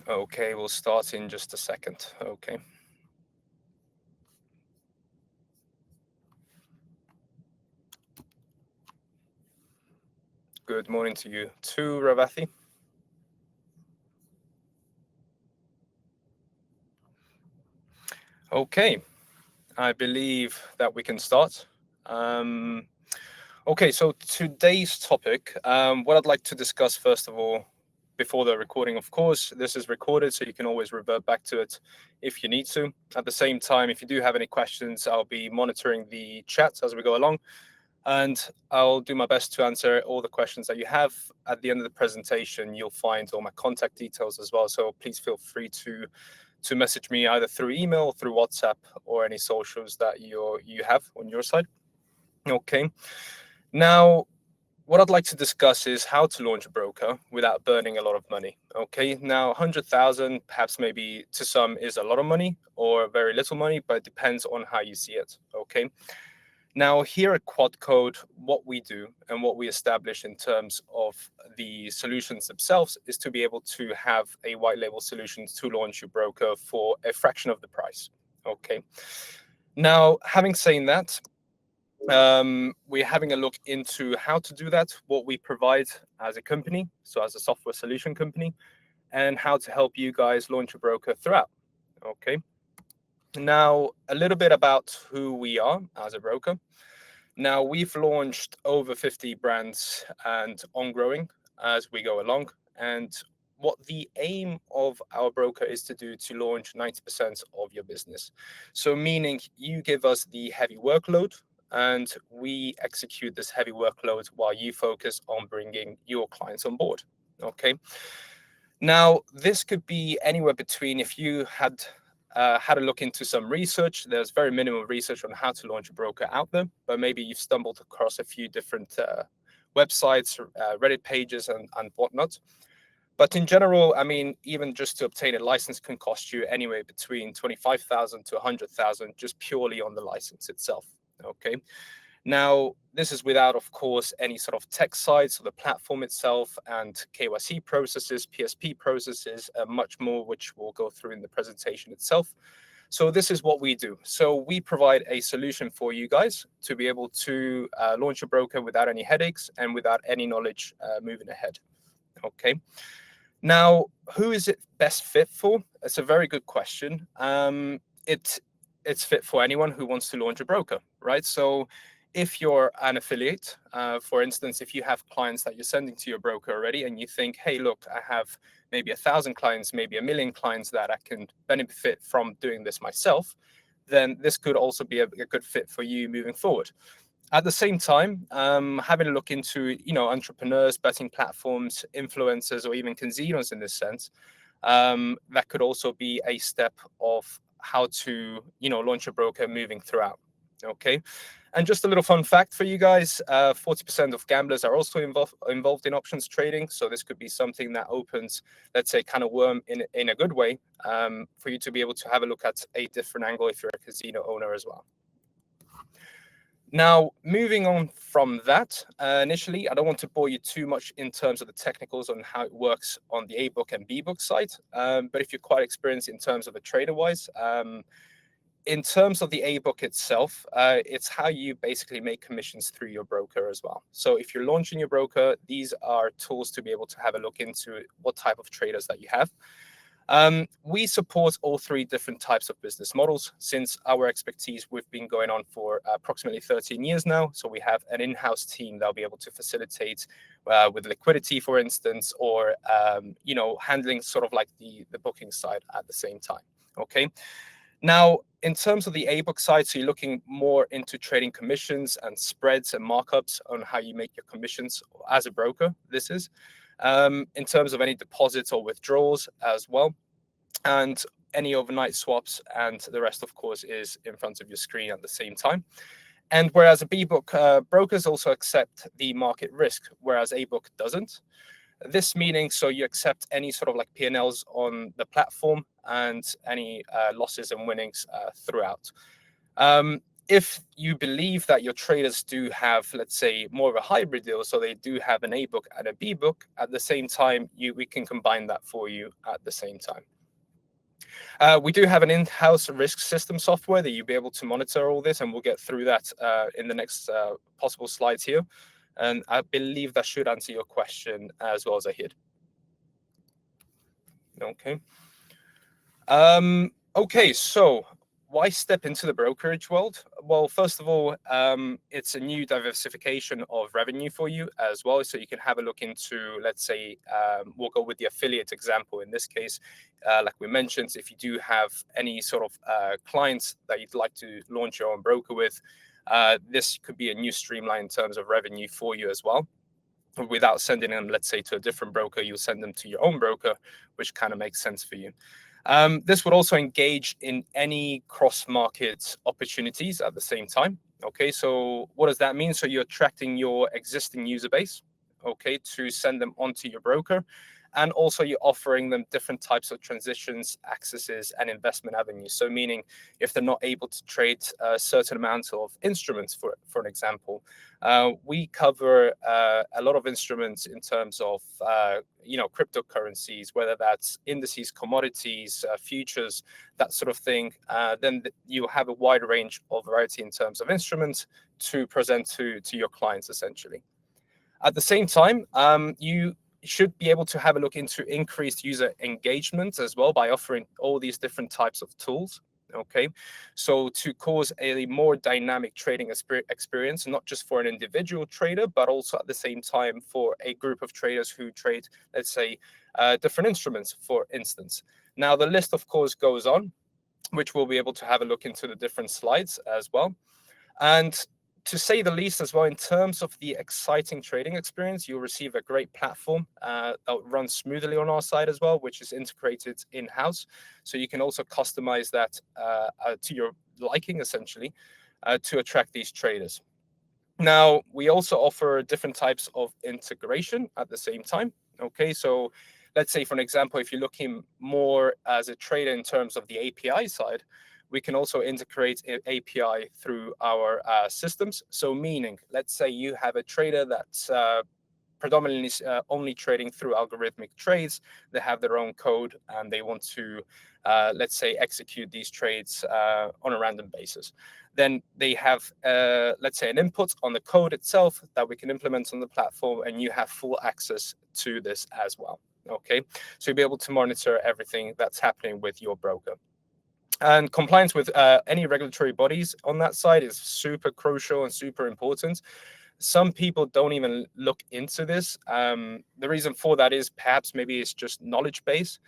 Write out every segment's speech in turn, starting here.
Okay, we'll start in just a second. Okay. Good morning to you too, Ravathi. Okay, I believe that we can start. Okay, so today's topic, what I'd like to discuss first of all, before the recording, of course, this is recorded, so you can always revert back to it if you need to. At the same time, if you do have any questions, I'll be monitoring the chat as we go along, and I'll do my best to answer all the questions that you have. At the end of the presentation, you'll find all my contact details as well, so please feel free to message me either through email, through WhatsApp, or any socials that you have on your side. Okay. Now, what I'd like to discuss is how to launch a broker without burning a lot of money. Okay. Now, 100,000, perhaps maybe to some is a lot of money or very little money, but it depends on how you see it. Okay. Now, here at Quadcode, what we do and what we establish in terms of the solutions themselves is to be able to have a white label solution to launch your broker for a fraction of the price. Okay. Now, having said that, we're having a look into how to do that, what we provide as a company, so as a software solution company, and how to help you guys launch a broker throughout. Okay. Now, a little bit about who we are as a broker. Now, we've launched over 50 brands and on growing as we go along. And what the aim of our broker is to do to launch 90% of your business. So meaning you give us the heavy workload and we execute this heavy workload while you focus on bringing your clients on board. Okay. Now, this could be anywhere between, if you had a look into some research, there's very minimal research on how to launch a broker out there, but maybe you've stumbled across a few different websites, Reddit pages and whatnot. But in general, I mean, even just to obtain a license can cost you anywhere between 25,000 to 100,000 just purely on the license itself. Okay. Now, this is without, of course, any sort of tech side, so the platform itself and KYC processes, PSP processes, much more, which we'll go through in the presentation itself. So this is what we do. So we provide a solution for you guys to be able to launch a broker without any headaches and without any knowledge moving ahead. Okay. Now, who is it best fit for? It's a very good question. It's fit for anyone who wants to launch a broker, right? So if you're an affiliate, for instance, if you have clients that you're sending to your broker already and you think, hey, look, I have maybe 1,000 clients, maybe 1,000,000 clients that I can benefit from doing this myself, then this could also be a good fit for you moving forward. At the same time, having a look into, entrepreneurs, betting platforms, influencers, or even casinos in this sense, that could also be a step of how to, launch a broker moving throughout. Okay. And just a little fun fact for you guys, 40% of gamblers are also involved in options trading. So this could be something that opens, let's say, kind of worm in a good way for you to be able to have a look at a different angle if you're a casino owner as well. Now, moving on from that, initially, I don't want to bore you too much in terms of the technicals on how it works on the A book and B book side. But if you're quite experienced in terms of a trader-wise, in terms of the A book itself, it's how you basically make commissions through your broker as well. So if you're launching your broker, these are tools to be able to have a look into what type of traders that you have. We support all three different types of business models. Since our expertise, we've been going on for approximately 13 years now. So we have an in-house team that'll be able to facilitate with liquidity, for instance, or, handling sort of like the booking side at the same time. Okay. Now, in terms of the A-book side, so you're looking more into trading commissions and spreads and markups on how you make your commissions as a broker, this is. In terms of any deposits or withdrawals as well, and any overnight swaps, and the rest, of course, is in front of your screen at the same time. And whereas a B-book, brokers also accept the market risk, whereas A-book doesn't. This meaning, so you accept any sort of like P&Ls on the platform and any losses and winnings throughout. If you believe that your traders do have, let's say, more of a hybrid deal, so they do have an A book and a B book at the same time, we can combine that for you at the same time. We do have an in-house risk system software that you'll be able to monitor all this, and we'll get through that in the next possible slides here. And I believe that should answer your question as well, Zahid. Okay. Okay, so why step into the brokerage world? Well, first of all, it's a new diversification of revenue for you as well. So you can have a look into, let's say, we'll go with the affiliate example in this case. Like we mentioned, if you do have any sort of clients that you'd like to launch your own broker with, this could be a new streamline in terms of revenue for you as well. Without sending them, let's say, to a different broker, you'll send them to your own broker, which kind of makes sense for you. This would also engage in any cross-market opportunities at the same time. Okay, so what does that mean? So you're attracting your existing user base, okay, to send them onto your broker. And also you're offering them different types of transitions, accesses, and investment avenues. So meaning if they're not able to trade a certain amount of instruments, for an example, we cover a lot of instruments in terms of, cryptocurrencies, whether that's indices, commodities, futures, that sort of thing. Then you have a wide range of variety in terms of instruments to present to your clients, essentially. At the same time, you should be able to have a look into increased user engagement as well by offering all these different types of tools. Okay, so to cause a more dynamic trading experience, not just for an individual trader, but also at the same time for a group of traders who trade, let's say, different instruments, for instance. Now, the list, of course, goes on, which we'll be able to have a look into the different slides as well. And to say the least as well, in terms of the exciting trading experience, you'll receive a great platform that runs smoothly on our side as well, which is integrated in-house. So you can also customize that to your liking, essentially, to attract these traders. Now, we also offer different types of integration at the same time. Okay, so let's say, for an example, if you're looking more as a trader in terms of the API side, we can also integrate an API through our systems. So meaning, let's say you have a trader that's predominantly only trading through algorithmic trades. They have their own code and they want to, let's say, execute these trades on a random basis. Then they have, let's say, an input on the code itself that we can implement on the platform, and you have full access to this as well. Okay, so you'll be able to monitor everything that's happening with your broker. And compliance with any regulatory bodies on that side is super crucial and super important. Some people don't even look into this. The reason for that is perhaps maybe it's just knowledge base,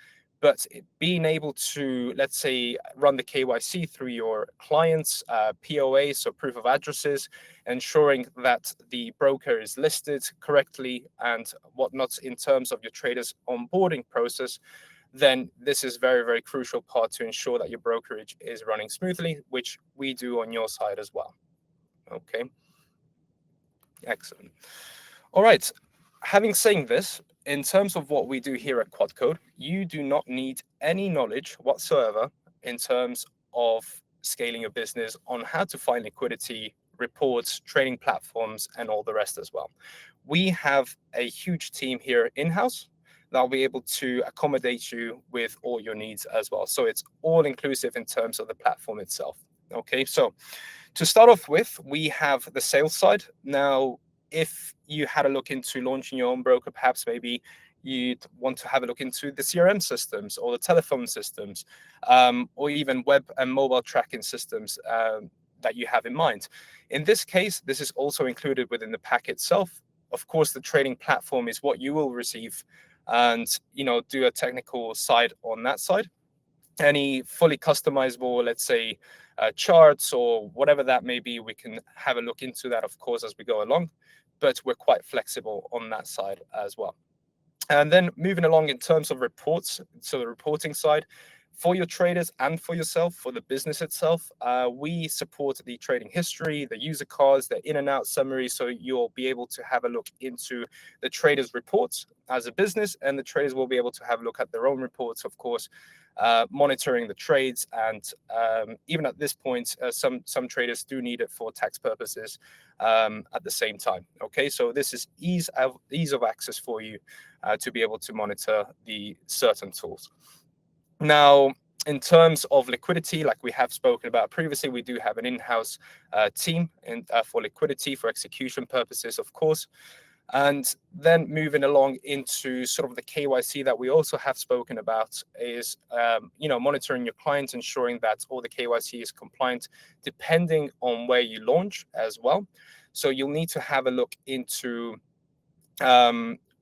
but being able to, let's say, run the KYC through your clients, POA, so proof of addresses, ensuring that the broker is listed correctly and whatnot in terms of your trader's onboarding process, then this is very, very crucial part to ensure that your brokerage is running smoothly, which we do on your side as well. Okay. Excellent. All right. Having said this, in terms of what we do here at Quadcode, you do not need any knowledge whatsoever in terms of scaling your business on how to find liquidity, reports, trading platforms, and all the rest as well. We have a huge team here in-house that'll be able to accommodate you with all your needs as well. So it's all inclusive in terms of the platform itself. Okay, so to start off with, we have the sales side. Now, if you had a look into launching your own broker, perhaps maybe you'd want to have a look into the CRM systems or the telephone systems, or even web and mobile tracking systems that you have in mind. In this case, this is also included within the pack itself. Of course, the trading platform is what you will receive, and do a technical side on that side. Any fully customizable, let's say, charts or whatever that may be, we can have a look into that, of course, as we go along, but we're quite flexible on that side as well. And then moving along in terms of reports, so the reporting side, For your traders and for yourself, for the business itself, we support the trading history, the user cards, the in and out summary. So you'll be able to have a look into the traders' reports as a business, and the traders will be able to have a look at their own reports, of course, monitoring the trades. And even at this point, some traders do need it for tax purposes at the same time. Okay, so this is ease of access for you to be able to monitor the certain tools. Now, in terms of liquidity, like we have spoken about previously, we do have an in-house team for liquidity, for execution purposes, of course. And then moving along into sort of the KYC that we also have spoken about is, monitoring your clients, ensuring that all the KYC is compliant, depending on where you launch as well. So you'll need to have a look into,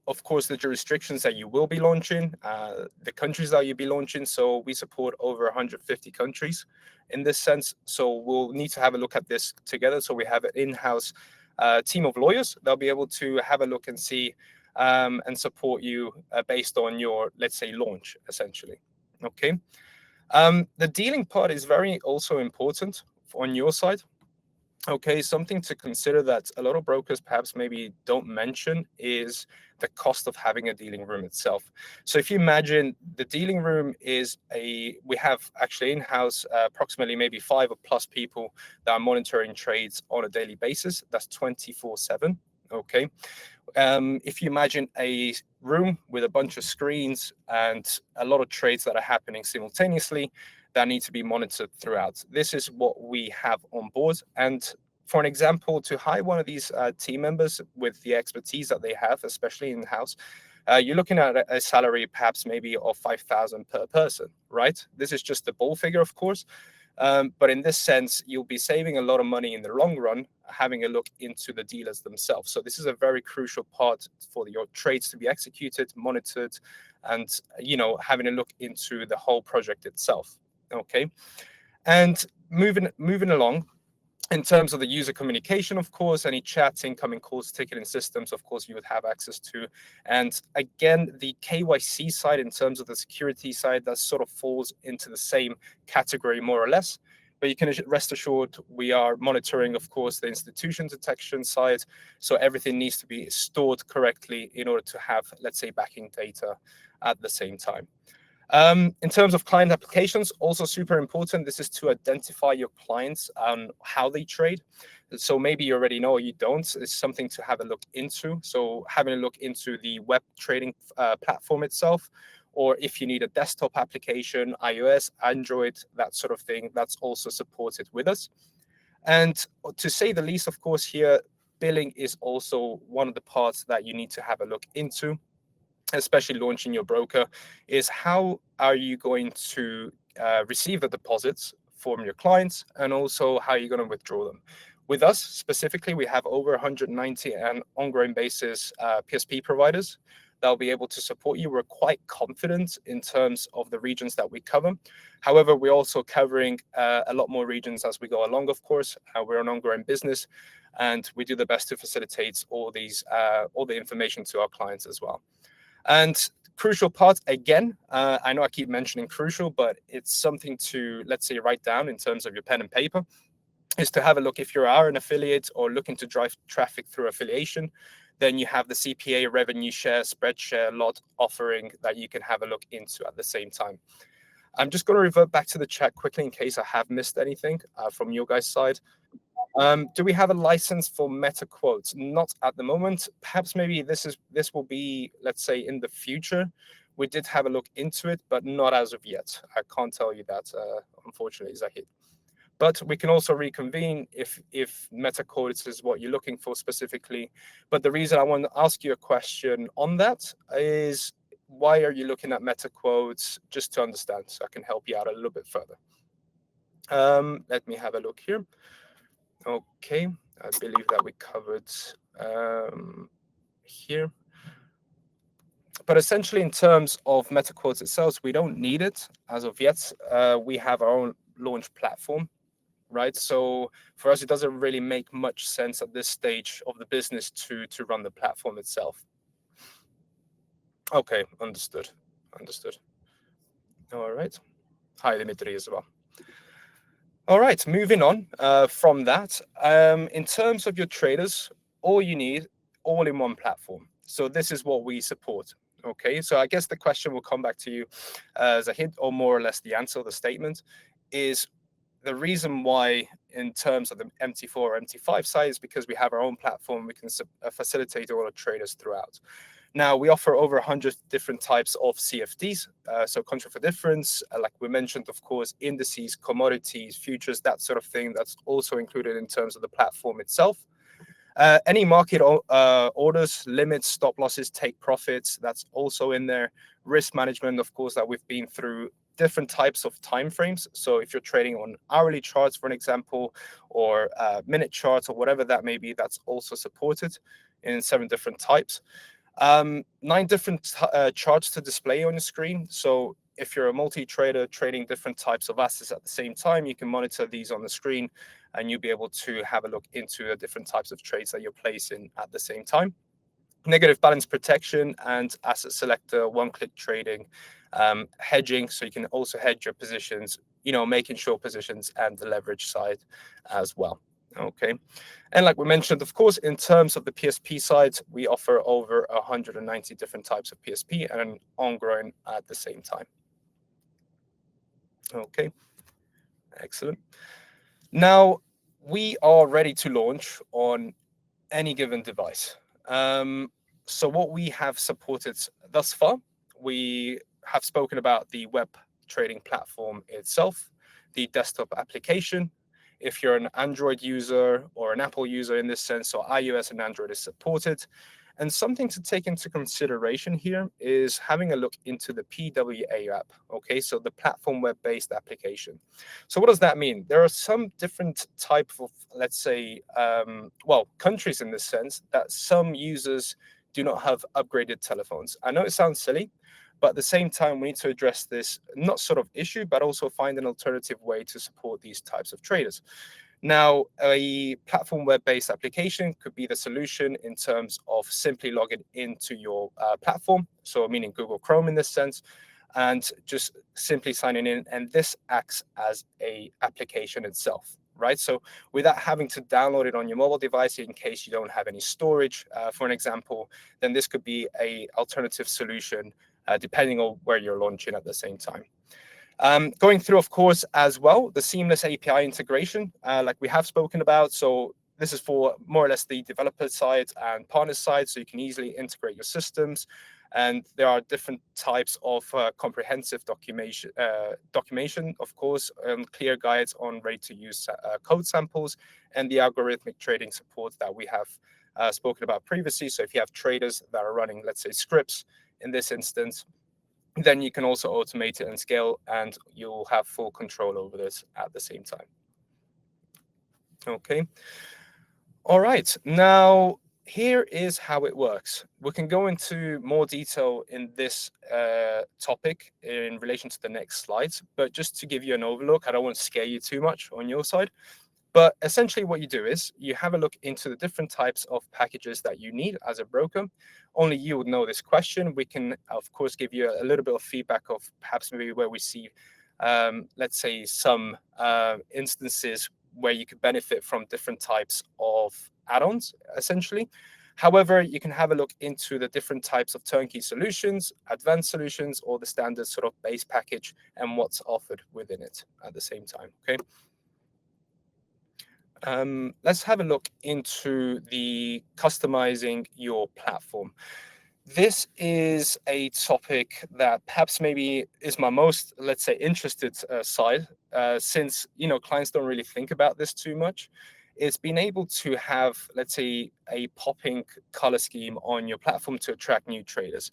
of course, the jurisdictions that you will be launching, the countries that you'll be launching. So we support over 150 countries in this sense. So we'll need to have a look at this together. So we have an in-house team of lawyers. They'll be able to have a look and see and support you based on your, let's say, launch, essentially. Okay. The dealing part is very also important on your side. Okay, something to consider that a lot of brokers perhaps maybe don't mention is the cost of having a dealing room itself. So if you imagine the dealing room is we have actually in-house approximately maybe 5 or plus people that are monitoring trades on a daily basis. That's 24/7. Okay. If you imagine a room with a bunch of screens and a lot of trades that are happening simultaneously, that need to be monitored throughout. This is what we have on board. And for an example, to hire one of these team members with the expertise that they have, especially in-house, you're looking at a salary perhaps maybe of 5,000 per person, right? This is just the ball figure, of course. But in this sense, you'll be saving a lot of money in the long run, having a look into the dealers themselves. So this is a very crucial part for your trades to be executed, monitored, and having a look into the whole project itself. Okay, and moving along, in terms of the user communication, of course, any chats, incoming calls, ticketing systems, of course, you would have access to. And again, the KYC side, in terms of the security side, that sort of falls into the same category, more or less. But you can rest assured we are monitoring, of course, the institution detection side. So everything needs to be stored correctly in order to have, let's say, backing data at the same time. In terms of client applications, also super important. This is to identify your clients and how they trade. So maybe you already know or you don't. It's something to have a look into. So having a look into the web trading platform itself, or if you need a desktop application, iOS, Android, that sort of thing, that's also supported with us. And to say the least, of course, here, billing is also one of the parts that you need to have a look into, especially launching your broker, is how are you going to receive the deposits from your clients, and also how are you going to withdraw them. With us specifically, we have over 190 and ongoing basis PSP providers that will be able to support you. We're quite confident in terms of the regions that we cover. However, we're also covering a lot more regions as we go along, of course. We're an ongoing business, and we do the best to facilitate all the information to our clients as well. And crucial part, again, I know I keep mentioning crucial, but it's something to, let's say, write down in terms of your pen and paper, is to have a look if you are an affiliate or looking to drive traffic through affiliation. Then you have the CPA revenue share, spread share, lot offering that you can have a look into at the same time. I'm just going to revert back to the chat quickly in case I have missed anything from your guys' side. Do we have a license for meta quotes? Not at the moment. Perhaps maybe this will be, let's say, in the future. We did have a look into it, but not as of yet. I can't tell you that, unfortunately, Zahid. But we can also reconvene if meta quotes is what you're looking for specifically. But the reason I want to ask you a question on that is, why are you looking at meta quotes? Just to understand, so I can help you out a little bit further. Let me have a look here. Okay, I believe that we covered here. But essentially, in terms of meta quotes itself, we don't need it as of yet. We have our own launch platform, right? So for us, it doesn't really make much sense at this stage of the business to run the platform itself. Okay, understood. All right. Hi, Dimitri, as well. All right, moving on from that. In terms of your traders, all you need, all in one platform. So this is what we support. Okay, so I guess the question will come back to you as a hint, or more or less the answer, the statement is the reason why, in terms of the MT4 or MT5 side, is because we have our own platform. We can facilitate all our traders throughout. Now, we offer over 100 different types of CFDs, so contract for difference, like we mentioned, of course, indices, commodities, futures, that sort of thing. That's also included in terms of the platform itself. Any market orders, limits, stop losses, take profits, that's also in there. Risk management, of course, that we've been through different types of timeframes. So if you're trading on hourly charts, for an example, or minute charts, or whatever that may be, that's also supported in 7 different types. 9 different charts to display on your screen. So if you're a multi-trader trading different types of assets at the same time, you can monitor these on the screen and you'll be able to have a look into the different types of trades that you're placing at the same time. Negative balance protection and asset selector, one-click trading, hedging, so you can also hedge your positions, making sure positions and the leverage side as well. Okay. And like we mentioned, of course, in terms of the PSP side, we offer over 190 different types of PSP and ongoing at the same time. Okay. Excellent. Now, we are ready to launch on any given device. So what we have supported thus far, we have spoken about the web trading platform itself, the desktop application. If you're an Android user or an Apple user in this sense, so iOS and Android is supported. And something to take into consideration here is having a look into the PWA app. Okay, so the platform web-based application. So what does that mean? There are some different type of, let's say, countries in this sense that some users do not have upgraded telephones. I know it sounds silly, but at the same time, we need to address this not sort of issue, but also find an alternative way to support these types of traders. Now, a platform web-based application could be the solution in terms of simply logging into your platform, so meaning Google Chrome in this sense, and just simply signing in, and this acts as a application itself, right? So without having to download it on your mobile device in case you don't have any storage, for an example, then this could be a alternative solution depending on where you're launching at the same time. Going through, of course, as well, the seamless API integration, like we have spoken about. So this is for more or less the developer side and partner side, so you can easily integrate your systems. And there are different types of comprehensive documentation, of course, clear guides on ready-to-use code samples, and the algorithmic trading support that we have spoken about previously. So if you have traders that are running, let's say, scripts in this instance, then you can also automate it and scale, and you'll have full control over this at the same time. Okay. All right. Now, here is how it works. We can go into more detail in this topic in relation to the next slides, but just to give you an overlook, I don't want to scare you too much on your side. But essentially what you do is you have a look into the different types of packages that you need as a broker. Only you would know this question. We can, of course, give you a little bit of feedback of perhaps maybe where we see, let's say, some instances where you could benefit from different types of add-ons, essentially. However, you can have a look into the different types of turnkey solutions, advanced solutions, or the standard sort of base package and what's offered within it at the same time, okay? Let's have a look into the customizing your platform. This is a topic that perhaps maybe is my most, let's say, interested side, since, clients don't really think about this too much. It's being able to have, let's say, a popping color scheme on your platform to attract new traders.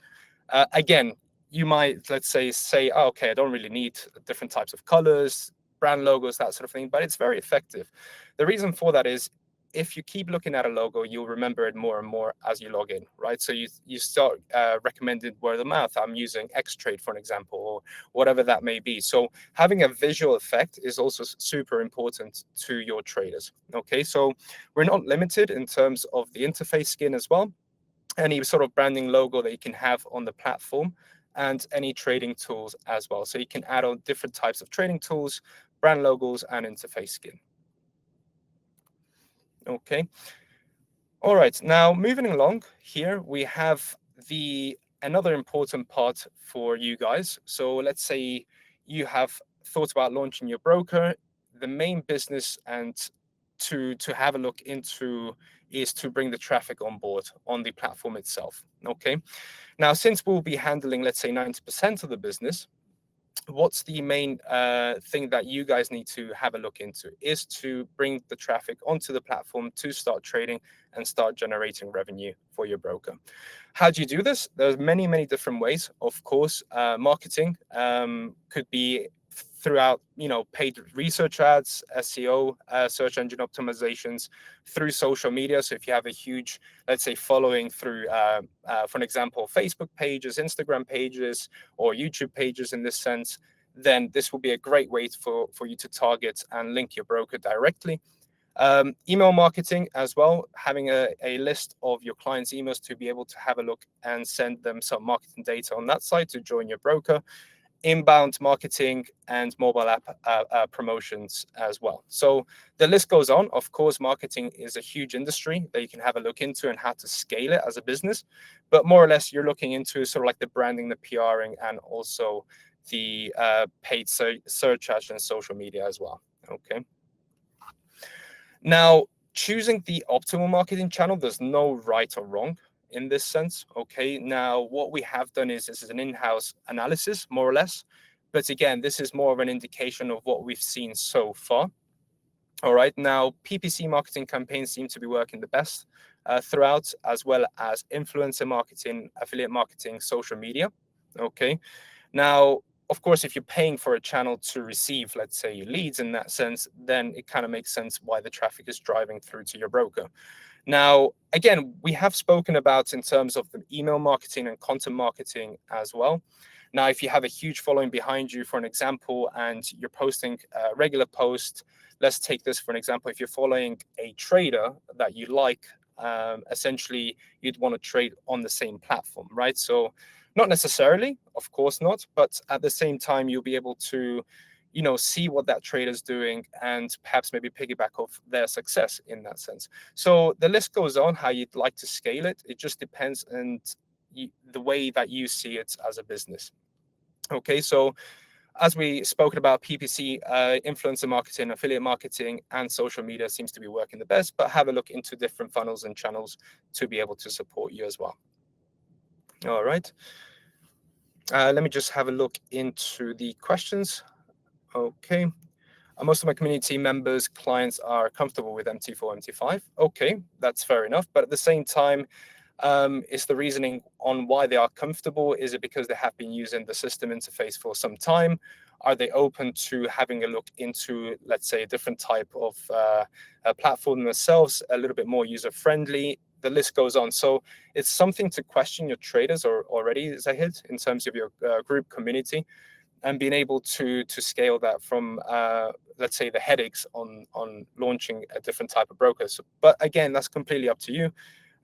Again, you might, let's say, oh, okay, I don't really need different types of colors, brand logos, that sort of thing, but it's very effective. The reason for that is if you keep looking at a logo, you'll remember it more and more as you log in, right? So you start recommending word of mouth. I'm using X-Trade, for an example, or whatever that may be. So having a visual effect is also super important to your traders, okay? So we're not limited in terms of the interface skin as well. Any sort of branding logo that you can have on the platform and any trading tools as well. So you can add on different types of trading tools, brand logos, and interface skin. Okay. All right. Now moving along here, we have another important part for you guys. So let's say you have thought about launching your broker. The main business and to have a look into is to bring the traffic on board on the platform itself. Okay. Now, since we'll be handling, let's say 90% of the business, what's the main thing that you guys need to have a look into is to bring the traffic onto the platform to start trading and start generating revenue for your broker. How do you do this? There's many different ways. Of course, marketing could be throughout, paid research ads, SEO, search engine optimizations, through social media. So if you have a huge, let's say, following through, for an example, Facebook pages, Instagram pages, or YouTube pages in this sense, then this will be a great way for you to target and link your broker directly. Email marketing as well, having a list of your clients' emails to be able to have a look and send them some marketing data on that side to join your broker. Inbound marketing and mobile app promotions as well. So the list goes on. Of course, marketing is a huge industry that you can have a look into and how to scale it as a business. But more or less, you're looking into sort of like the branding, the PRing, and also the paid search ads and social media as well. Okay. Now, choosing the optimal marketing channel, there's no right or wrong in this sense. Okay. Now, what we have done is this is an in-house analysis, more or less. But again, this is more of an indication of what we've seen so far. All right. Now, PPC marketing campaigns seem to be working the best throughout, as well as influencer marketing, affiliate marketing, social media. Okay. Now, of course, if you're paying for a channel to receive, let's say, leads in that sense, then it kind of makes sense why the traffic is driving through to your broker. Now, again, we have spoken about in terms of the email marketing and content marketing as well. Now, if you have a huge following behind you, for an example, and you're posting a regular post, let's take this for an example. If you're following a trader that you like, essentially, you'd want to trade on the same platform, right? So not necessarily, of course not, but at the same time, you'll be able to see what that trader's doing and perhaps maybe piggyback off their success in that sense. So the list goes on how you'd like to scale it. It just depends on the way that you see it as a business. Okay, so as we spoken about, PPC, influencer marketing, affiliate marketing, and social media seems to be working the best, but have a look into different funnels and channels to be able to support you as well. All right. Let me just have a look into the questions. Okay. Most of my community members, clients are comfortable with MT4, MT5. Okay, that's fair enough. But at the same time, is the reasoning on why they are comfortable? Is it because they have been using the system interface for some time? Are they open to having a look into, let's say, a different type of platform themselves, a little bit more user-friendly? The list goes on. So it's something to question your traders already, Zahid, in terms of your group community, and being able to scale that from, let's say, the headaches on launching a different type of broker. So, but again, that's completely up to you.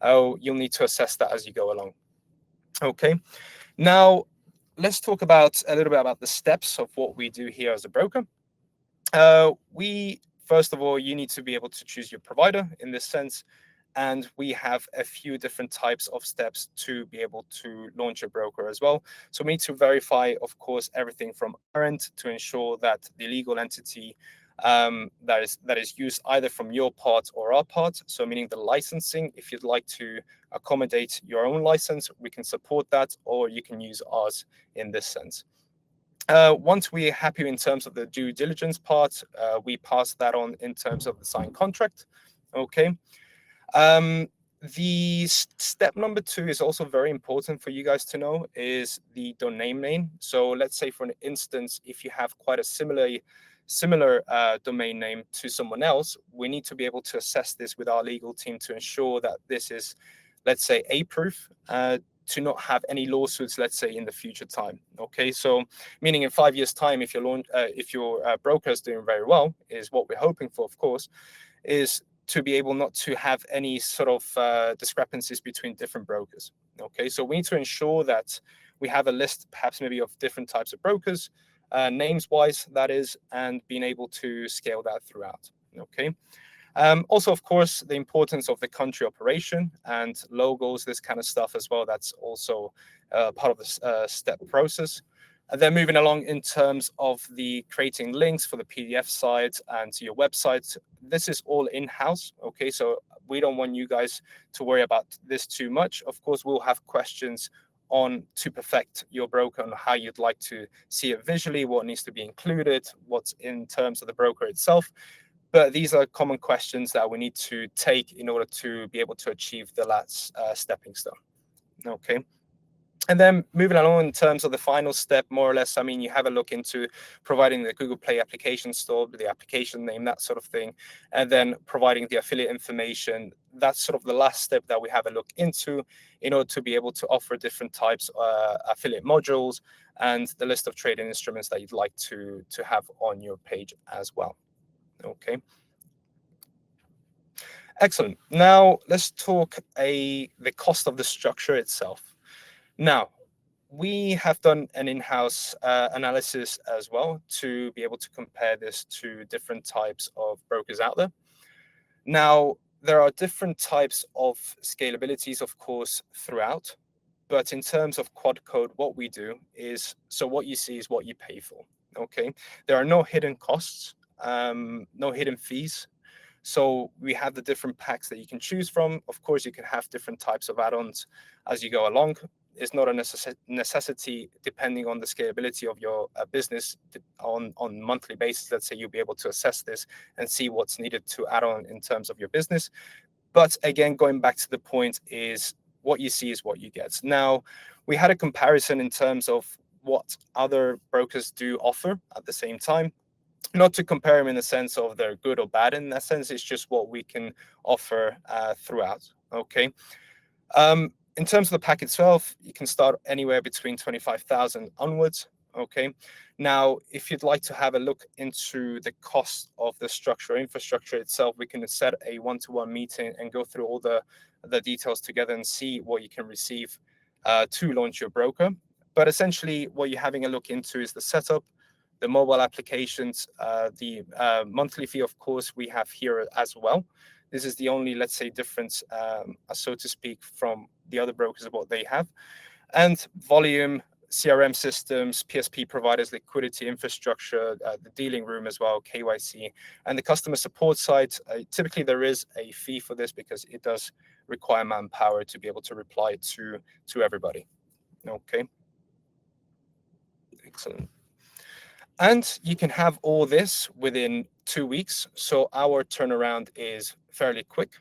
You'll need to assess that as you go along. Okay. Now, let's talk about a little bit about the steps of what we do here as a broker. First of all, you need to be able to choose your provider in this sense. And we have a few different types of steps to be able to launch a broker as well. So we need to verify, of course, everything from our end to ensure that the legal entity that is used either from your part or our part. So meaning the licensing, if you'd like to accommodate your own license, we can support that, or you can use ours in this sense. Once we're happy in terms of the due diligence part, we pass that on in terms of the signed contract. Okay. The step number 2 is also very important for you guys to know, is the domain name. So let's say, for an instance, if you have quite a similar domain name to someone else, we need to be able to assess this with our legal team to ensure that this is, let's say, A-proof, to not have any lawsuits, let's say, in the future time. Okay, so meaning in 5 years' time, if your broker is doing very well, is what we're hoping for, of course, is to be able not to have any sort of discrepancies between different brokers. Okay, so we need to ensure that we have a list perhaps maybe of different types of brokers, names wise that is, and being able to scale that throughout. Okay. Also, of course, the importance of the country operation and logos, this kind of stuff as well. That's also part of the step process. And then moving along in terms of the creating links for the PDF side and to your website, this is all in-house. Okay, so we don't want you guys to worry about this too much. Of course, we'll have questions on to perfect your broker on how you'd like to see it visually, what needs to be included, what's in terms of the broker itself. But these are common questions that we need to take in order to be able to achieve the last stepping stone. Okay. And then moving along in terms of the final step, more or less, I mean, you have a look into providing the Google Play application store, the application name, that sort of thing, and then providing the affiliate information. That's sort of the last step that we have a look into in order to be able to offer different types of affiliate modules and the list of trading instruments that you'd like to have on your page as well. Okay. Excellent. Now let's talk the cost of the structure itself. Now, we have done an in-house analysis as well to be able to compare this to different types of brokers out there. Now, there are different types of scalabilities, of course, throughout. But in terms of Quadcode, what we do is, so what you see is what you pay for. Okay. There are no hidden costs, no hidden fees. So we have the different packs that you can choose from. Of course, you can have different types of add-ons as you go along. It's not a necessity depending on the scalability of your business on monthly basis. Let's say you'll be able to assess this and see what's needed to add on in terms of your business. But again, going back to the point is what you see is what you get. Now, we had a comparison in terms of what other brokers do offer at the same time. Not to compare them in the sense of they're good or bad. In that sense, it's just what we can offer throughout. Okay. In terms of the pack itself, you can start anywhere between 25,000 onwards. Okay. Now, if you'd like to have a look into the cost of the structure, infrastructure itself, we can set a one-to-one meeting and go through all the details together and see what you can receive to launch your broker. But essentially, what you're having a look into is the setup, the mobile applications, the monthly fee, of course, we have here as well. This is the only, let's say, difference, so to speak, from the other brokers of what they have. And volume, CRM systems, PSP providers, liquidity infrastructure, the dealing room as well, KYC, and the customer support side. Typically, there is a fee for this because it does require manpower to be able to reply to everybody. Okay. Excellent. And you can have all this within 2 weeks. So our turnaround is fairly quick.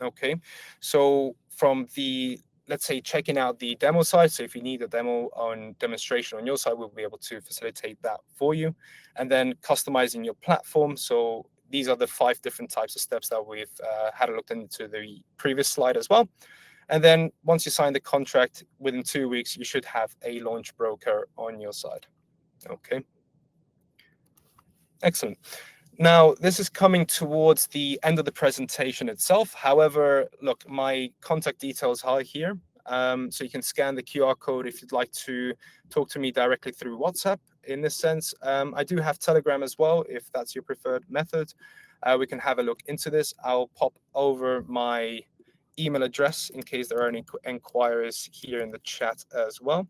Okay. So from the, let's say, checking out the demo site. So if you need a demo on demonstration on your side, we'll be able to facilitate that for you. And then customizing your platform. So these are the 5 different types of steps that we've had a look into the previous slide as well. And then once you sign the contract, within 2 weeks, you should have a launch broker on your side. Okay. Excellent. Now, this is coming towards the end of the presentation itself. However, look, my contact details are here. So you can scan the QR code if you'd like to talk to me directly through WhatsApp in this sense. I do have Telegram as well, if that's your preferred method. We can have a look into this. I'll pop over my email address in case there are any inquiries here in the chat as well.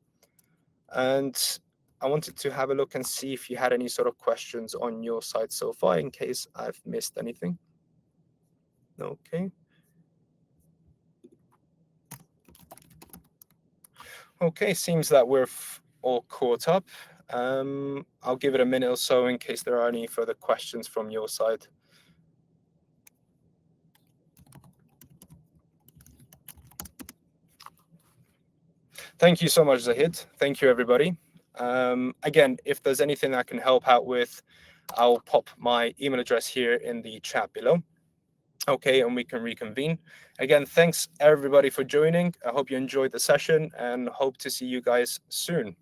And I wanted to have a look and see if you had any sort of questions on your side so far, in case I've missed anything. Okay. Okay, seems that we're all caught up. I'll give it a minute or so in case there are any further questions from your side. Thank you so much, Zahid. Thank you, everybody. Again, if there's anything I can help out with, I'll pop my email address here in the chat below. Okay, and we can reconvene. Again, thanks everybody for joining. I hope you enjoyed the session and hope to see you guys soon.